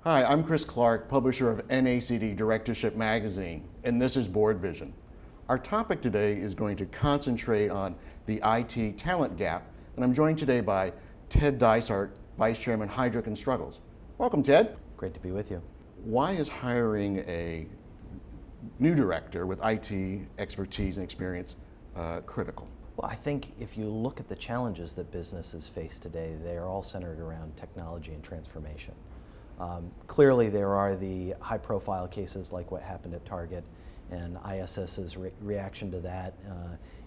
Hi, I'm Chris Clark, publisher of NACD Directorship magazine, and this is BoardVision. Our topic today is going to concentrate on the IT talent gap, and I'm joined today by Ted Dysart, Vice Chairman, Heidrick Struggles. Welcome, Ted. Great to be with you. Why is hiring a new director with IT expertise and experience critical? Well, I think if you look at the challenges that businesses face today, they are all centered around technology and transformation. Clearly, there are the high-profile cases like what happened at Target and ISS's reaction to that,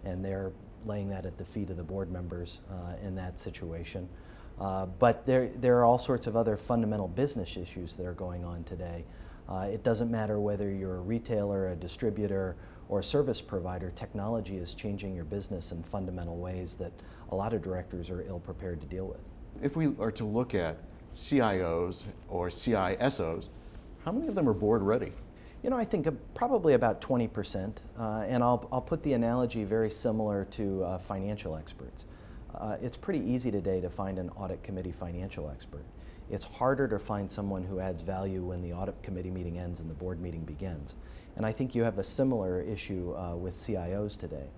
and they're laying that at the feet of the board members in that situation. But there are all sorts of other fundamental business issues that are going on today. It doesn't matter whether you're a retailer, a distributor, or a service provider, technology is changing your business in fundamental ways that a lot of directors are ill-prepared to deal with. If we are to look at CIOs or CISOs, how many of them are board ready? You know, I think probably about 20%, and I'll put the analogy very similar to financial experts. It's pretty easy today to find an audit committee financial expert. It's harder to find someone who adds value when the audit committee meeting ends and the board meeting begins. And I think you have a similar issue with CIOs today.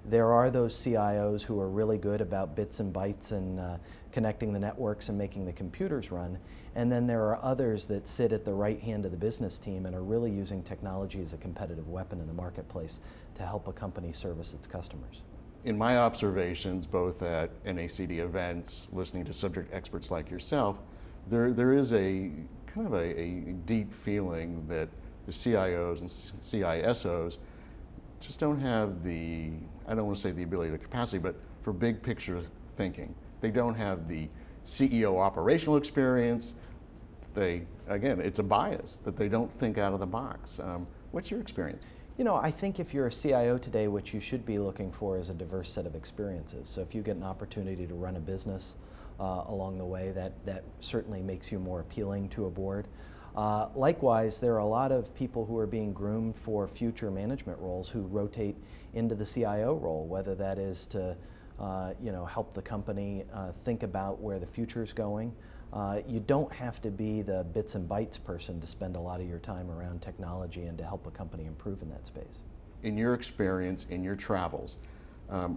There are those CIOs who are really good about bits and bytes and connecting the networks and making the computers run, and then there are others that sit at the right hand of the business team and are really using technology as a competitive weapon in the marketplace to help a company service its customers. In my observations, both at NACD events, listening to subject experts like yourself, there is a kind of a deep feeling that the CIOs and CISOs just don't have the, I don't want to say the ability, the capacity, but for big picture thinking. They don't have the CEO operational experience. Again, it's a bias that they don't think out of the box. What's your experience? You know, I think if you're a CIO today, what you should be looking for is a diverse set of experiences. So if you get an opportunity to run a business along the way, that certainly makes you more appealing to a board. Likewise, there are a lot of people who are being groomed for future management roles who rotate into the CIO role, whether that is to help the company think about where the future is going. You don't have to be the bits and bytes person to spend a lot of your time around technology and to help a company improve in that space. In your experience, in your travels,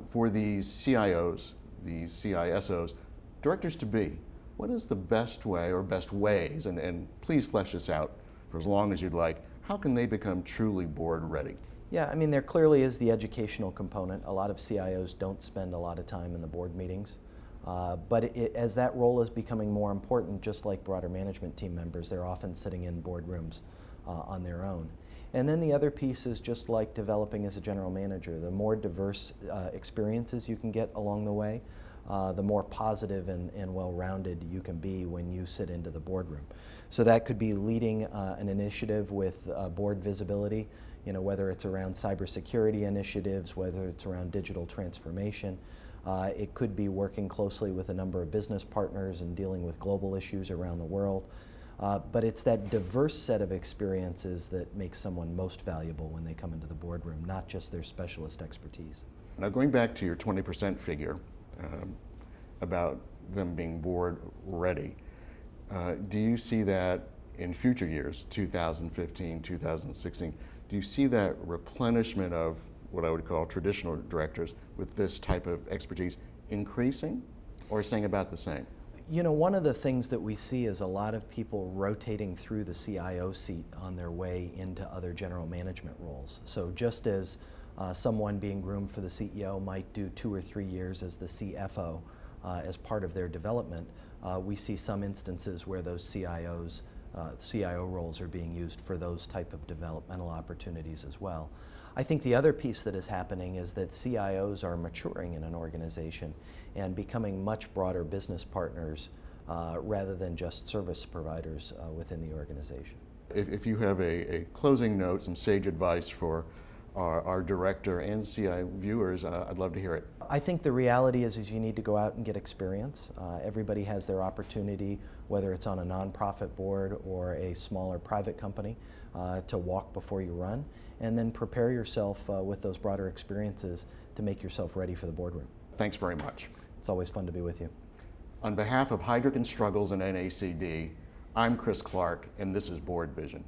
for these CIOs, these CISOs, directors to be, what is the best way or best ways, and please flesh this out for as long as you'd like, how can they become truly board ready? Yeah, I mean, there clearly is the educational component. A lot of CIOs don't spend a lot of time in the board meetings. But as that role is becoming more important, just like broader management team members, they're often sitting in boardrooms on their own. And then the other piece is just like developing as a general manager. The more diverse experiences you can get along the way, the more positive and well-rounded you can be when you sit into the boardroom. So that could be leading an initiative with board visibility, whether it's around cybersecurity initiatives, whether it's around digital transformation. It could be working closely with a number of business partners and dealing with global issues around the world. But it's that diverse set of experiences that makes someone most valuable when they come into the boardroom, not just their specialist expertise. Now, going back to your 20% figure about them being board ready, do you see that in future years, 2015, 2016, do you see that replenishment of what I would call traditional directors with this type of expertise increasing or staying about the same? You know, one of the things that we see is a lot of people rotating through the CIO seat on their way into other general management roles. So just as someone being groomed for the CEO might do 2 or 3 years as the CFO as part of their development, we see some instances where those CIO roles are being used for those type of developmental opportunities as well. I think the other piece that is happening is that CIOs are maturing in an organization and becoming much broader business partners rather than just service providers within the organization. If you have a closing note, some sage advice for our director and CI viewers, I'd love to hear it. I think the reality is you need to go out and get experience. Everybody has their opportunity, whether it's on a nonprofit board or a smaller private company, to walk before you run, and then prepare yourself with those broader experiences to make yourself ready for the boardroom. Thanks very much. It's always fun to be with you. On behalf of Heidrick Struggles and NACD, I'm Chris Clark, and this is BoardVision.